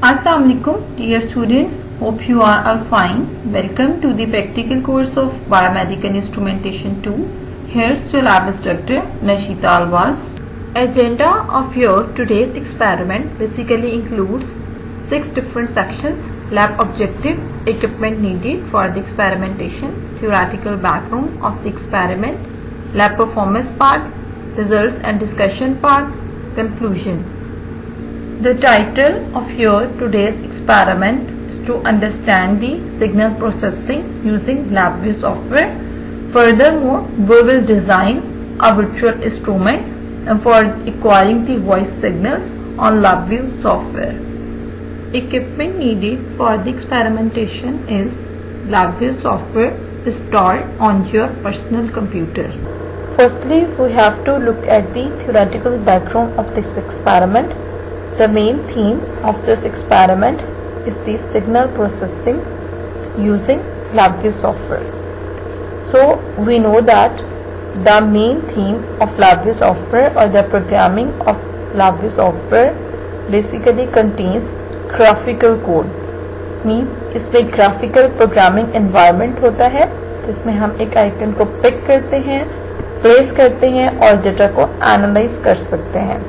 Assalamualaikum dear students, hope you are all fine. Welcome to the practical course of Biomedical Instrumentation 2. Here's your lab instructor Nashita Alvaz. Agenda of your today's experiment basically includes 6 different sections: lab objective, equipment needed for the experimentation, theoretical background of the experiment, lab performance part, results and discussion part, conclusion. The title of your today's experiment is to understand the signal processing using LabVIEW software. Furthermore, we will design a virtual instrument for acquiring the voice signals on LabVIEW software. Equipment needed for the experimentation is LabVIEW software installed on your personal computer. Firstly, we have to look at the theoretical background of this experiment. The main theme of this experiment is the signal processing using LabVIEW software. So we know that the main theme of LabVIEW software or the programming of LabVIEW software basically contains graphical code. Means इसमें graphical programming environment होता है जिसमें हम एक icon को pick करते हैं, place करते हैं और डेटा को एनालाइज कर सकते हैं.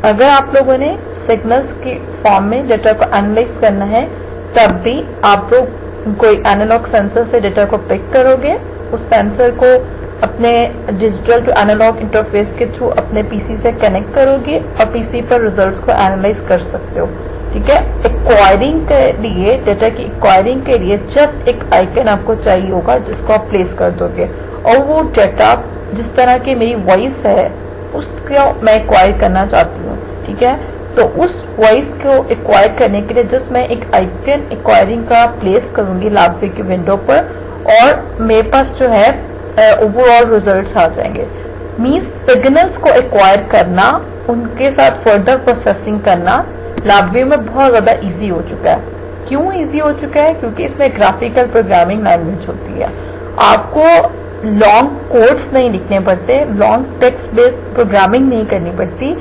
अगर आप लोगों ने सिग्नल्स के फॉर्म में डेटा को एनालाइज करना है तब भी आप लोग कोई एनालॉग सेंसर से डेटा को पिक करोगे, उस सेंसर को अपने डिजिटल टू एनालॉग इंटरफेस के थ्रू अपने पीसी से कनेक्ट करोगे और पीसी पर रिजल्ट्स को एनालाइज कर सकते हो. ठीक है. एक्वायरिंग के लिए, डेटा की एक्वायरिंग के लिए जस्ट एक आइकन आपको चाहिए होगा जिसको आप प्लेस कर दोगे और वो डेटा जिस तरह की मेरी वॉइस है उसको मैं एक्वायर करना चाहती हूँ. ठीक है. तो उस वॉइस को एक्वायर करने के लिए जस्ट मैं एक आइकन एक्वायरिंग का प्लेस करूंगी LabVIEW की विंडो पर और मेरे पास जो है ओवरऑल रिजल्ट्स आ जाएंगे. मींस सिग्नल्स को एक्वायर करना, उनके साथ फर्दर प्रोसेसिंग करना LabVIEW में बहुत ज़्यादा इजी हो चुका है. क्यों इजी हो चुका है? क्योंकि इसमें ग्राफिकल प्रोग्रामिंग लैंग्वेज होती है. आपको लॉन्ग कोड्स नहीं लिखने पड़ते, लॉन्ग टेक्स्ट बेस्ड प्रोग्रामिंग नहीं करनी पड़ती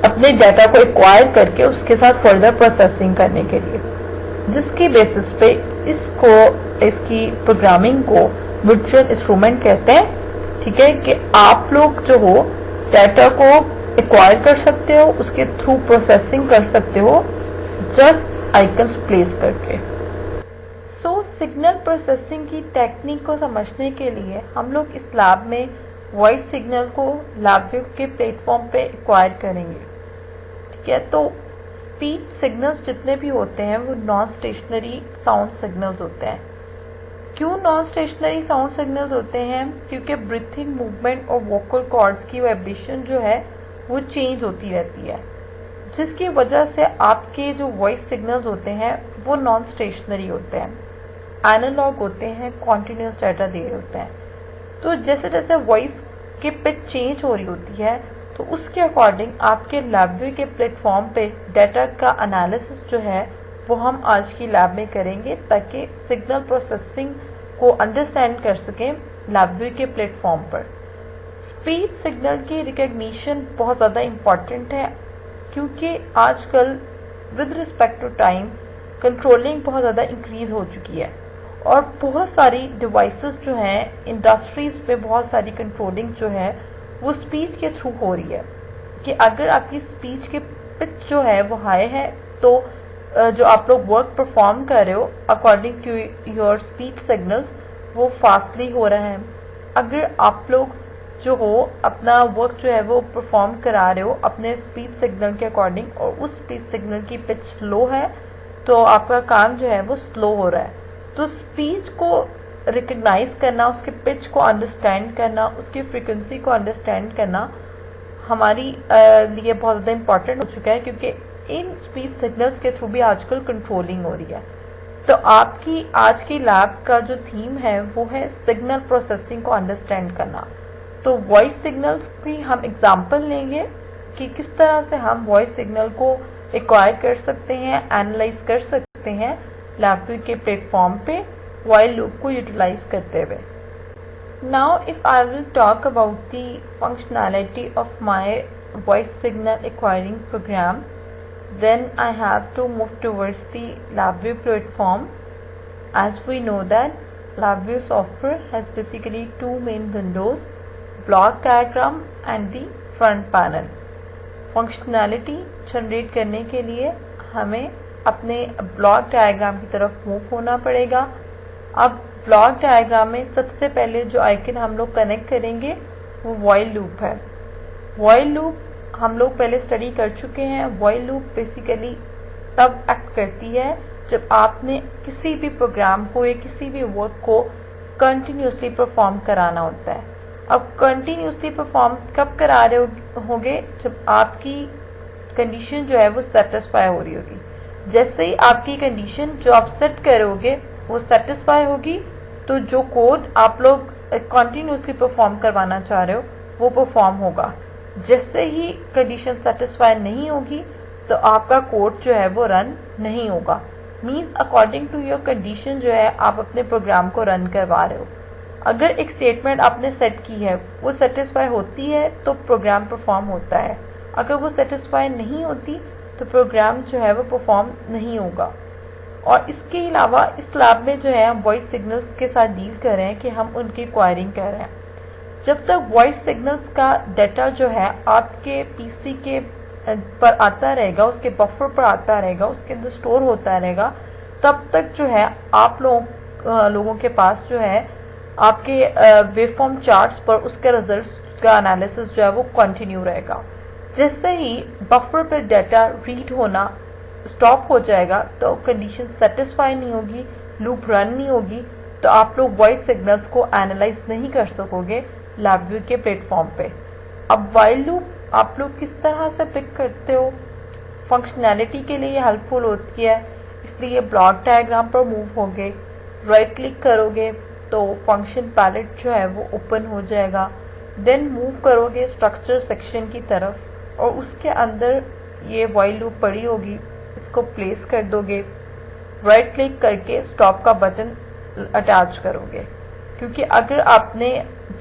अपने डाटा को एक्वायर करके उसके साथ फर्दर प्रोसेसिंग करने के लिए, जिसकी बेसिस पे इसकी प्रोग्रामिंग को वर्चुअल इंस्ट्रूमेंट कहते हैं. ठीक है. कि आप लोग जो हो डाटा को एक्वायर कर सकते हो, उसके थ्रू प्रोसेसिंग कर सकते हो जस्ट आइकन्स प्लेस करके. सिग्नल प्रोसेसिंग की टेक्निक को समझने के लिए हम लोग इस लैब में वॉइस सिग्नल को LabVIEW के प्लेटफॉर्म पे एक्वायर करेंगे. ठीक है. तो स्पीच सिग्नल्स जितने भी होते हैं वो नॉन स्टेशनरी साउंड सिग्नल्स होते हैं. क्यों नॉन स्टेशनरी साउंड सिग्नल्स होते हैं? क्योंकि ब्रीथिंग, मूवमेंट और वोकल कॉर्ड्स की वाइब्रेशन जो है वो चेंज होती रहती है, जिसकी वजह से आपके जो वॉइस सिग्नल्स होते हैं वो नॉन स्टेशनरी होते हैं, एनालॉग होते हैं, कॉन्टिन्यूस डाटा दे रहे होते हैं. तो जैसे जैसे वॉइस की पिच चेंज हो रही होती है तो उसके अकॉर्डिंग आपके LabVIEW के प्लेटफॉर्म पे डाटा का एनालिसिस जो है वो हम आज की लैब में करेंगे ताकि सिग्नल प्रोसेसिंग को अंडरस्टैंड कर सकें LabVIEW के प्लेटफॉर्म पर. स्पीच सिग्नल की रिकग्निशन बहुत ज़्यादा इम्पॉर्टेंट है क्योंकि आजकल with respect to time controlling बहुत ज़्यादा इंक्रीज हो चुकी है और बहुत सारी डिवाइसेस जो हैं इंडस्ट्रीज पे बहुत सारी कंट्रोलिंग जो है वो स्पीच के थ्रू हो रही है. कि अगर आपकी स्पीच के पिच जो है वो हाई है तो जो आप लोग वर्क परफॉर्म कर रहे हो according to your speech signals वो फास्टली हो रहा है. अगर आप लोग जो हो अपना वर्क जो है वो परफॉर्म करा रहे हो अपने स्पीच सिग्नल के अकॉर्डिंग और उस स्पीच सिग्नल की पिच स्लो है तो आपका काम जो है वो स्लो हो रहा है. तो स्पीच को रिकग्नाइज करना, उसके पिच को अंडरस्टैंड करना, उसकी फ्रीक्वेंसी को अंडरस्टैंड करना हमारी लिए बहुत ज़्यादा इम्पॉर्टेंट हो चुका है क्योंकि इन स्पीच सिग्नल्स के थ्रू भी आजकल कंट्रोलिंग हो रही है. तो आपकी आज की लैब का जो थीम है वो है सिग्नल प्रोसेसिंग को अंडरस्टैंड करना. तो वॉइस सिग्नल्स की हम एग्जाम्पल लेंगे कि किस तरह से हम वॉइस सिग्नल को एक्वायर कर सकते हैं, एनालाइज कर सकते हैं LabVIEW के प्लेटफॉर्म पे while लूप को यूटिलाइज करते हुए. Now if I will talk about the functionality of my voice signal acquiring program, then I have to move towards the LabVIEW platform. As we know that LabVIEW software has basically two main windows, block diagram and the front panel. Functionality generate करने के लिए हमें अपने block diagram की तरफ move होना पड़ेगा। अब ब्लॉक डायग्राम में सबसे पहले जो आइकन हम लोग कनेक्ट करेंगे वो व्हाइल लूप है। व्हाइल लूप हम लोग पहले स्टडी कर चुके हैं। व्हाइल लूप बेसिकली तब एक्ट करती है जब आपने किसी भी प्रोग्राम को या किसी भी वर्क को कंटिन्यूसली परफॉर्म कराना होता है। अब कंटिन्यूसली परफॉर्म कब करा रहे होगे, जब आपकी कंडीशन जो है वो सेटिस्फाई हो रही होगी। जैसे ही आपकी कंडीशन जो आप सेट करोगे वो सेटिस्फाई होगी तो जो कोड आप लोग कंटिन्यूसली परफॉर्म करवाना चाह रहे हो वो परफॉर्म होगा। जैसे ही कंडीशन सेटिस्फाई नहीं होगी तो आपका कोड जो है वो रन नहीं होगा। Means according to your condition जो है आप अपने प्रोग्राम को रन करवा रहे हो। अगर एक स्टेटमेंट आपने सेट की है वो सेटिस्फाई होती है तो प्रोग्राम परफॉर्म होता है, अगर वो सेटिस्फाई नहीं होती तो प्रोग्राम जो है वो परफॉर्म नहीं होगा। और इसके अलावा इस लैब में जो है हम वॉइस सिग्नल्स के साथ डील कर रहे हैं कि हम उनकी क्वायरिंग कर रहे हैं। जब तक वॉइस सिग्नल्स का डाटा जो है आपके पीसी के पर आता रहेगा, उसके बफर पर आता रहेगा, उसके अंदर स्टोर होता रहेगा, तब तक जो है आप लोगों के पास जो है आपके वेवफॉर्म चार्ट्स पर उसके रिजल्ट्स का एनालिसिस जो है वो कंटिन्यू रहेगा। जैसे ही बफर पर डाटा रीड होना स्टॉप हो जाएगा तो कंडीशन सेटिस्फाई नहीं होगी, लूप रन नहीं होगी, तो आप लोग वॉइस सिग्नल्स को एनालाइज नहीं कर सकोगे LabVIEW के प्लेटफॉर्म पे। अब व्हाइल लूप आप लोग किस तरह से पिक करते हो, फंक्शनैलिटी के लिए हेल्पफुल होती है, इसलिए ब्लॉक डायग्राम पर मूव होगे, राइट क्लिक करोगे तो फंक्शन पैलेट जो है वो ओपन हो जाएगा। देन मूव करोगे स्ट्रक्चर सेक्शन की तरफ और उसके अंदर ये व्हाइल लूप पड़ी होगी, इसको प्लेस कर दोगे, राइट क्लिक करके स्टॉप का बटन अटैच करोगे। क्योंकि अगर आपने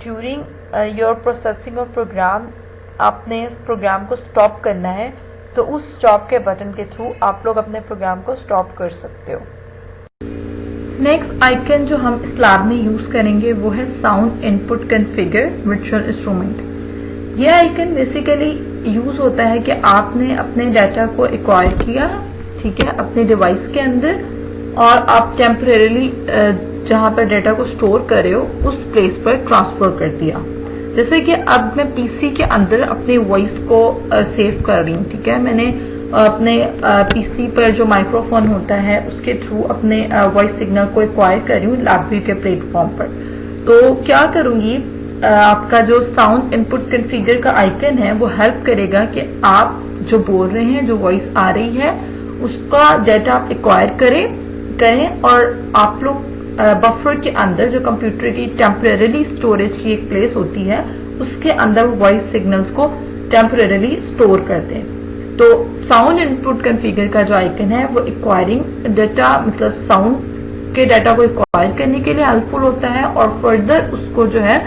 during your processing of program आपने प्रोग्राम को स्टॉप करना है तो उस स्टॉप के बटन के थ्रू आप लोग अपने प्रोग्राम को स्टॉप कर सकते हो। नेक्स्ट आइकन जो हम इस लैब में यूज करेंगे वो है sound input configure virtual instrument. ये आइकन बेसिकली यूज होता है कि आपने अपने डाटा को एक्वायर किया, ठीक है, अपने डिवाइस के अंदर, और आप टेम्परेरीली जहां पर डाटा को स्टोर कर रहे हो उस प्लेस पर ट्रांसफर कर दिया। जैसे कि अब मैं पीसी के अंदर अपने वॉइस को सेव कर रही हूँ, ठीक है, मैंने अपने पीसी पर जो माइक्रोफोन होता है उसके थ्रू अपने वॉइस सिग्नल को एक्वायर कर रही हूँ LabVIEW के प्लेटफॉर्म पर। तो क्या करूंगी, आपका जो साउंड इनपुट कॉन्फ़िगर का आइकन है वो हेल्प करेगा कि आप जो बोल रहे हैं, जो वॉइस आ रही है, उसका डाटा आप एक्वायर करें और आप लोग बफर के अंदर जो कंप्यूटर की टेम्परेरीली स्टोरेज की एक प्लेस होती है उसके अंदर वॉइस सिग्नल्स को टेम्परेरीली स्टोर करते हैं। तो साउंड इनपुट कॉन्फ़िगर का जो आइकन है वो एक्वायरिंग डाटा, मतलब साउंड के डाटा को एक्वायर करने के लिए हेल्पफुल होता है और फर्दर उसको जो है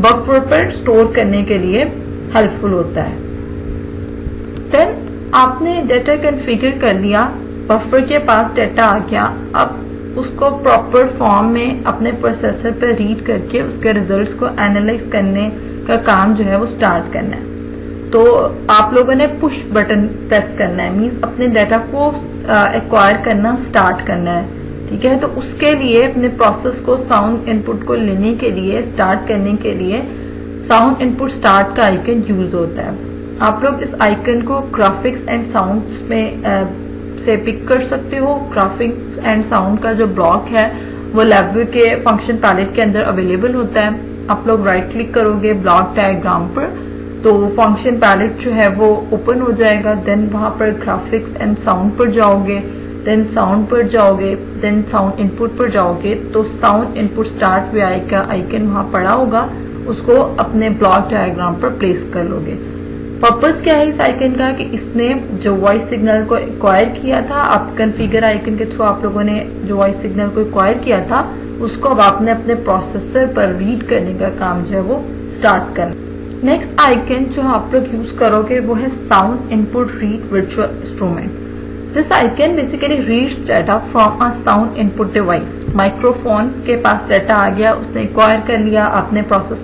बफर पर स्टोर करने के लिए हेल्पफुल होता है। देन आपने डाटा कॉन्फ़िगर कर लिया, बफर के पास डाटा आ गया, अब उसको प्रॉपर फॉर्म में अपने प्रोसेसर पर रीड करके उसके रिजल्ट्स को एनालाइज करने का काम जो है वो स्टार्ट करना है। तो आप लोगों ने पुश बटन प्रेस करना है, मींस अपने डाटा को एक्वायर करना स्टार्ट करना है, ठीक है। तो उसके लिए अपने प्रोसेस को साउंड इनपुट को लेने के लिए, स्टार्ट करने के लिए साउंड इनपुट स्टार्ट का आइकन यूज होता है। आप लोग इस आइकन को ग्राफिक्स एंड साउंड्स में से पिक कर सकते हो। ग्राफिक्स एंड साउंड का जो ब्लॉक है वो LabVIEW के फंक्शन पैलेट के अंदर अवेलेबल होता है। आप लोग राइट क्लिक करोगे ब्लॉक डायग्राम पर तो फंक्शन पैलेट जो है वो ओपन हो जाएगा। देन वहां पर ग्राफिक्स एंड साउंड पर जाओगे, देन साउंड पर जाओगे, देन साउंड इनपुट पर जाओगे तो साउंड इनपुट स्टार्ट वी का आइकन वहां पड़ा होगा, उसको अपने ब्लॉक डायग्राम पर प्लेस कर लोगे। पर्पस क्या है इस आइकन का कि इसने जो वॉइस सिग्नल को एक्वायर किया था, आप कॉन्फ़िगर आइकन के थ्रू आप लोगों ने जो वॉइस सिग्नल को एक्वायर किया था उसको अब आपने अपने प्रोसेसर पर रीड करने का काम जो है वो स्टार्ट करना। नेक्स्ट आइकन जो आप लोग यूज करोगे वो है sound input read virtual instrument. This icon basically reads data from a sound input device. Microphone के पास डाटा आ गया, उसने एक्वायर कर लिया, आपने प्रोसेस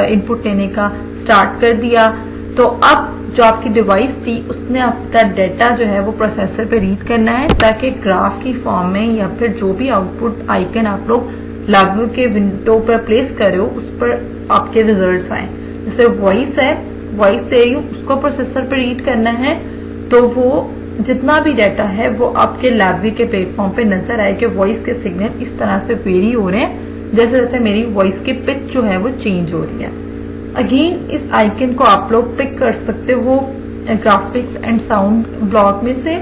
इनपुट लेने का स्टार्ट कर दिया, तो अब जो आपकी डिवाइस थी उसने आपका डाटा जो है वो प्रोसेसर पे रीड करना है, ताकि ग्राफ की फॉर्म में या फिर जो भी आउटपुट आइकन आप लोग LabVIEW के विंडो पर प्लेस कर रहे हो उस पर आपके रिजल्ट्स आए। जैसे वॉइस है, वॉइस दे रही हूँ, उसको प्रोसेसर पे रीड करना है, तो वो जितना भी डाटा है वो आपके LabVIEW के प्लेटफॉर्म पे नजर आए कि वॉइस के सिग्नल इस तरह से वेरी हो रहे हैं, जैसे जैसे मेरी वॉइस की पिच जो है वो चेंज हो रही है। अगेन इस आइकन को आप लोग पिक कर सकते हो ग्राफिक्स एंड साउंड ब्लॉक में से,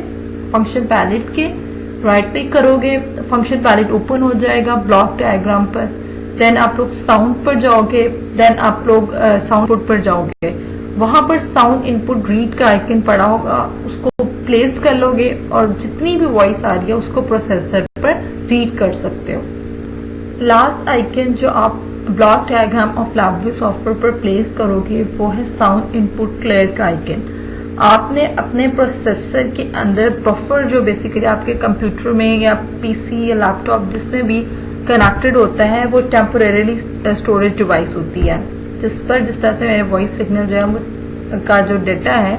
फंक्शन पैलेट के राइट क्लिक करोगे, फंक्शन पैलेट ओपन हो जाएगा ब्लॉक डायग्राम पर। देन आप लोग साउंड पर जाओगे, देन आप लोग साउंड इनपुट पर जाओगे, वहां पर साउंड इनपुट रीड का आइकन पड़ा होगा, उसको प्लेस कर लोगे और जितनी भी वॉइस आ रही है उसको प्रोसेसर पर रीड कर सकते हो। लास्ट आइकन जो आप block diagram of LabVIEW software पर प्लेस करोगे वो है साउंड इनपुट क्लियर का आइकन। आपने अपने प्रोसेसर के अंदर बफर जो बेसिकली आपके कंप्यूटर में या पीसी या लैपटॉप जिसमें भी कनेक्टेड होता है वो टेम्पोरेरी स्टोरेज डिवाइस होती है, जिस पर जिस तरह से मेरे वॉइस सिग्नल जो है वो का जो डाटा है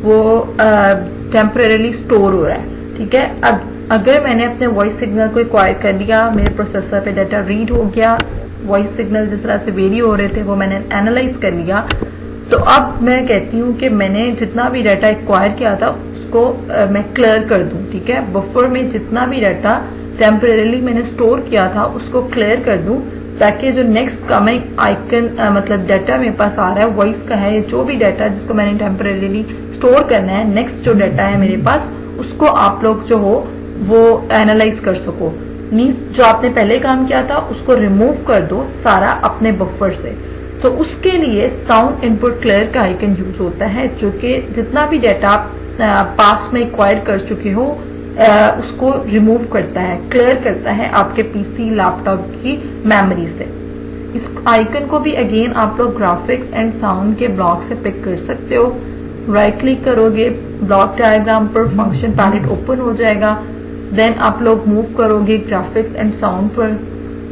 वो टेम्पोरेरी स्टोर हो रहा है। ठीक है, अब अगर मैंने अपने वॉइस सिग्नल को एक्वायर कर लिया, मेरे प्रोसेसर पे डाटा रीड हो गया, वॉइस सिग्नल जिस तरह से वेरी हो रहे थे वो मैंने एनालाइज कर लिया, तो अब मैं कहती हूँ कि मैंने जितना भी डाटा एक्वायर किया था उसको मैं क्लियर कर दूं। ठीक है, बफर में जितना भी डाटा टेम्परेली मैंने स्टोर किया था उसको क्लियर कर दूं, ताकि जो नेक्स्ट कमिंग आइकन मतलब डाटा मेरे पास आ रहा है वॉइस का है, जो भी डाटा जिसको मैंने टेम्परेली स्टोर करना है, नेक्स्ट जो डाटा है मेरे पास उसको आप लोग जो हो वो एनालाइज कर सको। मीन्स जो आपने पहले काम किया था उसको रिमूव कर दो सारा अपने बफर से, तो उसके लिए साउंड इनपुट क्लियर का आइकन यूज होता है, जो कि जितना भी डाटा आप पास में एक्वायर कर चुके हो उसको रिमूव करता है, क्लियर करता है आपके पीसी लैपटॉप की मेमोरी से। इस आइकन को भी अगेन आप लोग ग्राफिक्स एंड साउंड के ब्लॉक से पिक कर सकते हो। राइट क्लिक करोगे, ब्लॉक डायग्राम पर फंक्शन पैलेट ओपन हो जाएगा, देन आप लोग मूव करोगे ग्राफिक्स एंड साउंड पर,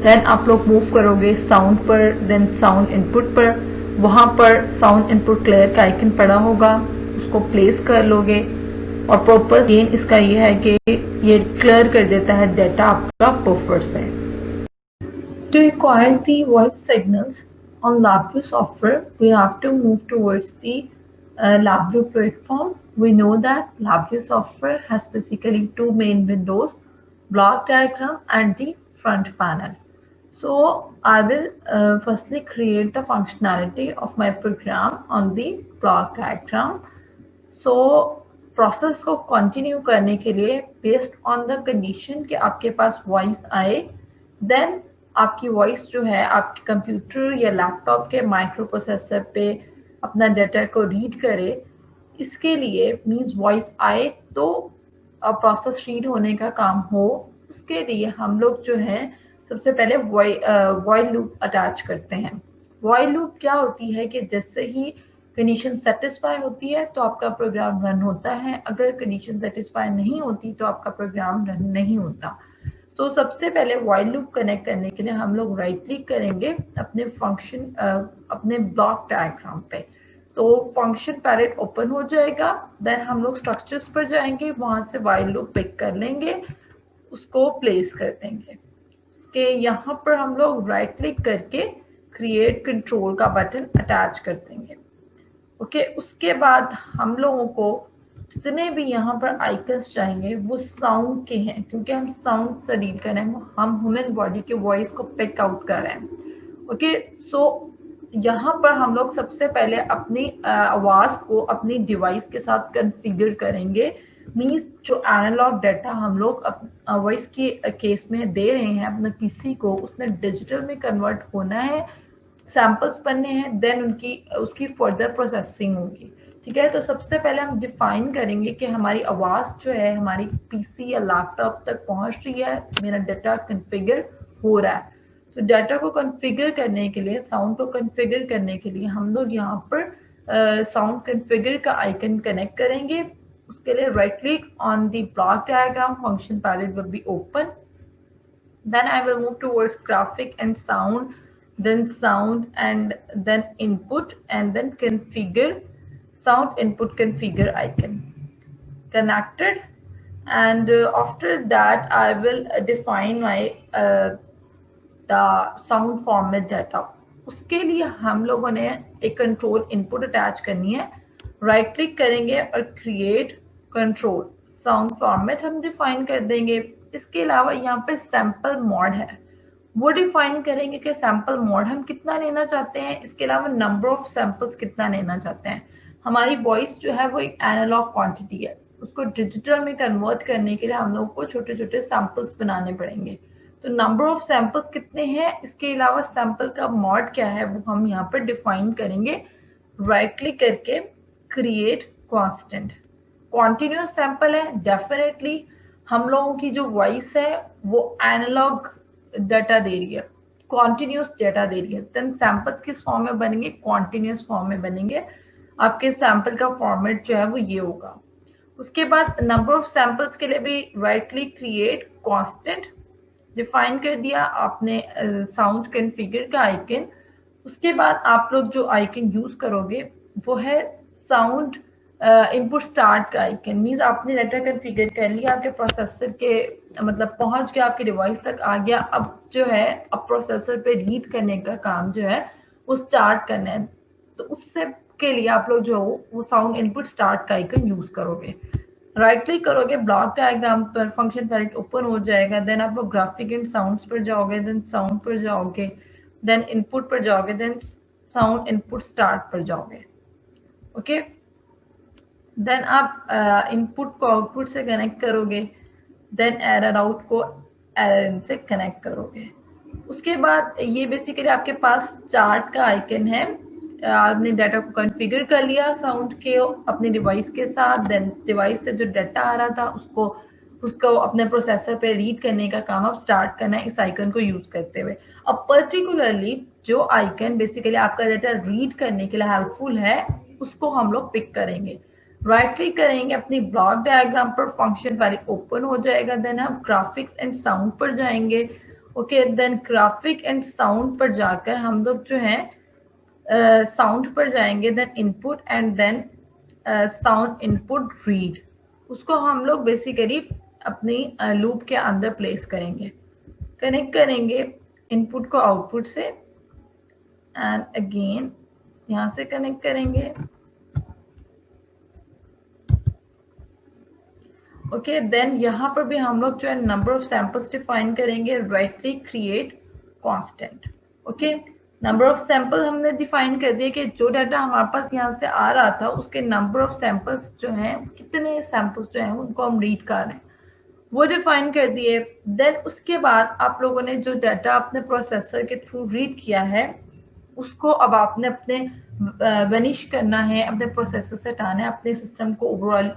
देन आप लोग मूव करोगे साउंड पर, देन साउंड इनपुट पर, वहां पर साउंड इनपुट क्लियर का आइकन पड़ा होगा, उसको प्लेस कर लोगे और पर्पस गेन इसका ये है कि ये क्लियर कर देता है डाटा आपका बफर से। To acquire the voice signals on LabVIEW software, we have to move towards the LabVIEW platform. We know that LabVIEW software has basically two main windows, block diagram and the front panel. So I will firstly create the functionality of my program on the block diagram. So process को continue करने के लिए based on the condition कि आपके पास voice आए, then आपकी voice जो है आपके कंप्यूटर या लैपटॉप के माइक्रो प्रोसेसर पे अपना डाटा को रीड करे, इसके लिए मींस वॉइस आए तो प्रोसेस रीड होने का काम हो, उसके लिए हम लोग जो है सबसे पहले वॉइल लूप अटैच करते हैं। वॉइल लूप क्या होती है कि जैसे ही कंडीशन सेटिस्फाई होती है तो आपका प्रोग्राम रन होता है, अगर कंडीशन सेटिस्फाई नहीं होती तो आपका प्रोग्राम रन नहीं होता। तो सबसे पहले व्हाइल लूप कनेक्ट करने के लिए हम लोग राइट क्लिक करेंगे अपने फंक्शन अपने ब्लॉक डायग्राम पे, तो फंक्शन पैलेट ओपन हो जाएगा, देन हम लोग स्ट्रक्चर्स पर जाएंगे, वहां से व्हाइल लूप पिक कर लेंगे, उसको प्लेस कर देंगे। उसके यहाँ पर हम लोग राइट क्लिक करके क्रिएट कंट्रोल का बटन अटैच कर देंगे। ओके, उसके बाद हम लोगों को जितने भी यहाँ पर आइकन्स चाहिए वो साउंड के हैं, क्योंकि हम साउंड से डील कर रहे हैं, हम ह्यूमन बॉडी के वॉइस को पिक आउट कर रहे हैं। ओके, सो यहाँ पर हम लोग सबसे पहले अपनी आवाज को अपनी डिवाइस के साथ कॉन्फ़िगर करेंगे। मींस जो एनालॉग डाटा हम लोग वॉइस के केस में दे रहे हैं अपने पीसी को, उसने डिजिटल में कन्वर्ट होना है, सैंपल्स बनने हैं, देन उसकी फर्दर प्रोसेसिंग होगी। ठीक है, तो सबसे पहले हम डिफाइन करेंगे कि हमारी आवाज़ जो है हमारी पीसी या लैपटॉप तक पहुंच रही है, मेरा डाटा कॉन्फ़िगर हो रहा है। तो डाटा को कॉन्फ़िगर करने के लिए, साउंड को कॉन्फ़िगर करने के लिए हम लोग यहाँ पर साउंड कॉन्फ़िगर का आइकन कनेक्ट करेंगे। उसके लिए right click on the block diagram, function palette will be open. Then I will move towards graphic and sound, then sound and then input, and then configure, sound input configure icon connected. And after that I will define my the sound format data. उसके लिए हम लोगों ने एक control input attach करनी है. Right click करेंगे और क्रिएट कंट्रोल साउंड फॉर्मेट हम डिफाइन कर देंगे. इसके अलावा यहाँ पे सैंपल मोड है, वो डिफाइन करेंगे कि सैंपल मोड हम कितना लेना चाहते हैं. इसके अलावा नंबर ऑफ सैंपल्स कितना लेना चाहते हैं. हमारी वॉइस जो है वो एक एनालॉग क्वांटिटी है, उसको डिजिटल में कन्वर्ट करने के लिए हम लोग को छोटे छोटे सैंपल्स बनाने पड़ेंगे. तो नंबर ऑफ सैंपल्स कितने हैं, इसके अलावा सैंपल का मोड क्या है वो हम यहाँ पर डिफाइन करेंगे. राइट क्लिक करके क्रिएट कांस्टेंट. कॉन्टिन्यूस सैंपल है, डेफिनेटली हम लोगों की जो वॉइस है वो एनालॉग डाटा दे रही है, कॉन्टिन्यूस डाटा दे रही है. देन सैंपल्स किस फॉर्म में बनेंगे, कॉन्टिन्यूस फॉर्म में बनेंगे. आपके सैंपल का फॉर्मेट जो है वो ये होगा. उसके बाद नंबर ऑफ सैंपल्स के लिए भी right click create constant define कर दिया आपने, साउंड कॉन्फ़िगर का आइकन. उसके बाद आप लोग जो आइकन यूज करोगे वो है साउंड इनपुट स्टार्ट का आइकन. मीन्स आपने डाटा कॉन्फ़िगर कर लिया, आपके प्रोसेसर के मतलब पहुंच गया, आपके डिवाइस तक आ गया. अब जो है अब प्रोसेसर पे रीड करने का काम जो है वो स्टार्ट करना है. तो उससे के लिए आप लोग जो वो साउंड इनपुट स्टार्ट का आइकन यूज करोगे. राइट क्लिक करोगे ब्लॉक डायग्राम पर, फंक्शन पैलेट ओपन हो जाएगा. देन आप लोग ग्राफिक एंड साउंड्स पर जाओगे, देन साउंड पर जाओगे, देन इनपुट पर जाओगे, देन साउंड इनपुट स्टार्ट पर जाओगे. ओके, देन आप इनपुट को आउटपुट से कनेक्ट करोगे, देन एरर आउट को एरर इन से कनेक्ट करोगे. उसके बाद ये बेसिकली आपके पास चार्ट का आइकन है. आपने डाटा को कॉन्फ़िगर कर लिया साउंड के अपने डिवाइस के साथ. देन डिवाइस से जो डाटा आ रहा था उसको अपने प्रोसेसर पे रीड करने का काम अब स्टार्ट करना है इस आइकन को यूज करते हुए. अब पर्टिकुलरली जो आइकन बेसिकली आपका डाटा रीड करने के लिए हेल्पफुल है उसको हम लोग पिक करेंगे. राइट क्लिक करेंगे अपनी ब्लॉक डायग्राम पर, फंक्शन पैलेट ओपन हो जाएगा. देन हम ग्राफिक्स एंड साउंड पर जाएंगे. Okay, then graphic and sound पर जाकर हम लोग जो है साउंड पर जाएंगे, then input and then sound input read. उसको हम लोग बेसिकली अपनी लूप के अंदर प्लेस करेंगे, कनेक्ट करेंगे इनपुट को आउटपुट से एंड अगेन यहाँ से कनेक्ट करेंगे. ओके, देन यहाँ पर भी हम लोग जो है नंबर ऑफ सैंपल्स डिफाइन करेंगे. Right click create constant. Okay, number of sample हमने डिफाइन कर दिया कि जो डाटा हमारे पास यहाँ से आ रहा था उसके नंबर ऑफ सैंपल्स जो हैं, कितने सैंपल्स जो हैं उनको हम रीड कर रहे हैं वो डिफाइन कर दिए. देन उसके बाद आप लोगों ने जो डाटा अपने प्रोसेसर के थ्रू रीड किया है उसको अब आपने अपने वनिश करना है, अपने प्रोसेसर से हटाना है, अपने सिस्टम को ओवरऑल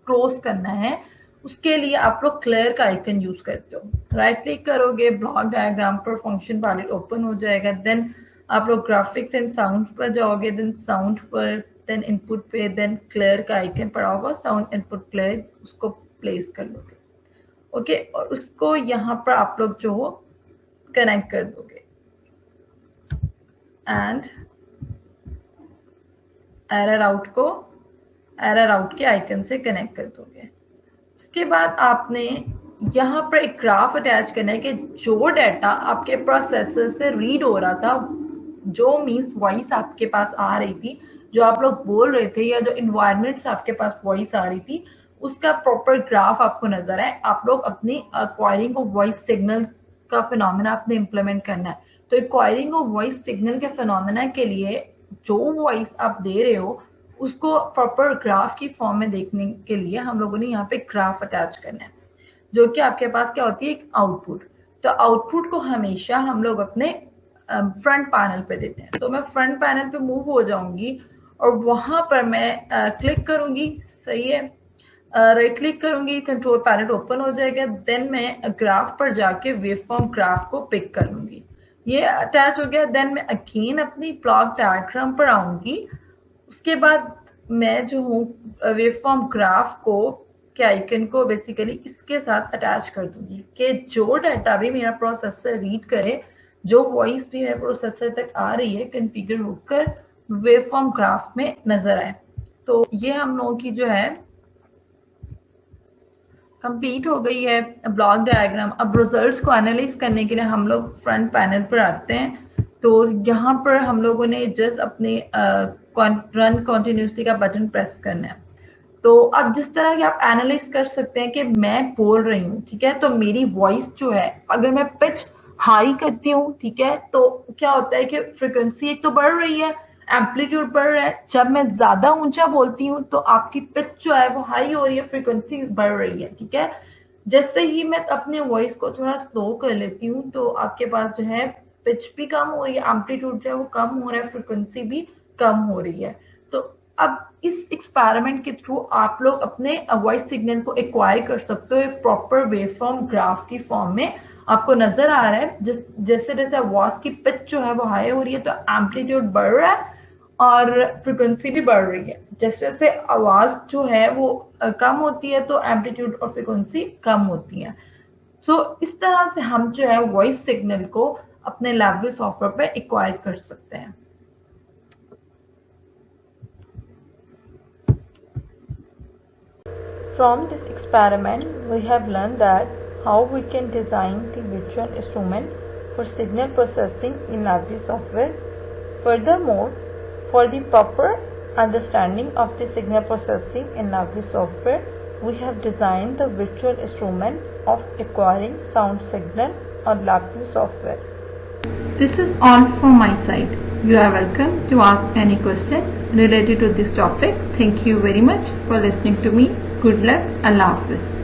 क्लोज करना है. उसके लिए आप लोग क्लियर का आइकन यूज करते हो. राइट क्लिक करोगे ब्लॉक डायग्राम पर, फंक्शन पैलेट ओपन हो जाएगा. देन आप लोग ग्राफिक्स एंड साउंड पर जाओगे, देन साउंड पर, देन इनपुट पे, देन क्लियर का आइकन पड़ा होगा साउंड इनपुट क्लियर, उसको प्लेस कर लोगे. ओके, और उसको यहाँ पर आप लोग जो हो कनेक्ट कर दोगे एंड एरर आउट के आइकन से कनेक्ट कर दोगे. उसके बाद आपने यहाँ पर एक ग्राफ अटैच करना है कि जो डाटा आपके प्रोसेसर से रीड हो रहा था, जो मीन्स वॉइस आपके पास आ रही थी, जो आप लोग बोल रहे थे या जो इन्वायरमेंट से आपके पास वॉइस आ रही थी, उसका प्रॉपर ग्राफ आपको नजर आए. आप लोग अपनी एक्वायरिंग ऑफ वॉइस सिग्नल का फिनोमेना आपने इम्प्लीमेंट करना है. तो एक्वायरिंग ऑफ वॉइस सिग्नल के फिनोमेना के लिए जो वॉइस आप दे रहे हो उसको प्रॉपर ग्राफ की फॉर्म में देखने के लिए हम लोगों ने यहाँ पे ग्राफ अटैच करना है, जो कि आपके पास क्या होती है, एक आउटपुट. तो आउटपुट को हमेशा हम लोग अपने फ्रंट पैनल पे देते हैं. तो मैं फ्रंट पैनल पे मूव हो जाऊंगी और वहां पर मैं क्लिक करूंगी. सही है, राइट क्लिक करूंगी, कंट्रोल पैलेट ओपन हो जाएगा. देन मैं ग्राफ पर जाके वेवफॉर्म ग्राफ को पिक कर लूंगी. ये अटैच हो गया. देन मैं अगेन अपनी ब्लॉक डायग्राम पर आऊंगी. उसके बाद मैं जो हूँ वेवफॉर्म ग्राफ को के आइकन को बेसिकली इसके साथ अटैच कर दूंगी कि जो डाटा भी मेरा प्रोसेसर रीड करे, जो वॉइस भी मेरे प्रोसेसर तक आ रही है कॉन्फ़िगर होकर वेवफॉर्म ग्राफ में नजर आए। तो ये हम लोगों की जो है कंप्लीट हो गई है ब्लॉक डायग्राम। अब रिजल्ट्स को एनालाइज करने के लिए हम लोग फ्रंट पैनल पर आते हैं। तो यहाँ पर हम लोगों ने जस्ट अपने रन कॉन्टिन्यूसली का बटन प्रेस करना है। तो अब जिस तरह की आप एनालाइज कर सकते हैं कि मैं बोल रही हूँ, ठीक है, तो मेरी वॉइस जो है अगर मैं पिच हाई करती हूँ, ठीक है, तो क्या होता है कि फ्रिक्वेंसी एक तो बढ़ रही है, एम्पलीट्यूड बढ़ रहा है। जब मैं ज्यादा ऊंचा बोलती हूँ तो आपकी पिच जो है वो हाई हो रही है, फ्रिक्वेंसी बढ़ रही है, ठीक है। जैसे ही मैं अपने वॉइस को थोड़ा स्लो कर लेती हूँ तो आपके पास जो है पिच भी कम हो रही है, एम्पलीट्यूड जो है वो कम हो रहा है, फ्रिक्वेंसी भी कम हो रही है। तो अब इस एक्सपेरिमेंट के थ्रू आप लोग अपने वॉइस सिग्नल को एक्वायर कर सकते हो प्रॉपर वेवफॉर्म ग्राफ की फॉर्म में। आपको नजर आ रहा है जैसे जैसे वॉइस की पिच जो है वो हाई हो रही है तो एम्पलीट्यूड बढ़ रहा है और फ्रिक्वेंसी भी बढ़ रही है। जैसे जैसे आवाज जो है वो कम होती है तो एम्पलीट्यूड और फ्रिक्वेंसी कम होती है। सो इस तरह से हम जो है वॉइस सिग्नल को अपने लैबवेव सॉफ्टवेयर पे एक्वायर कर सकते हैं। From this experiment, we have learned that how we can design the virtual instrument for signal processing in LabVIEW software. Furthermore, for the proper understanding of the signal processing in LabVIEW software, we have designed the virtual instrument of acquiring sound signal on LabVIEW software. This is all from my side. You are welcome to ask any question related to this topic. Thank you very much for listening to me. Good luck. Allah Hafiz.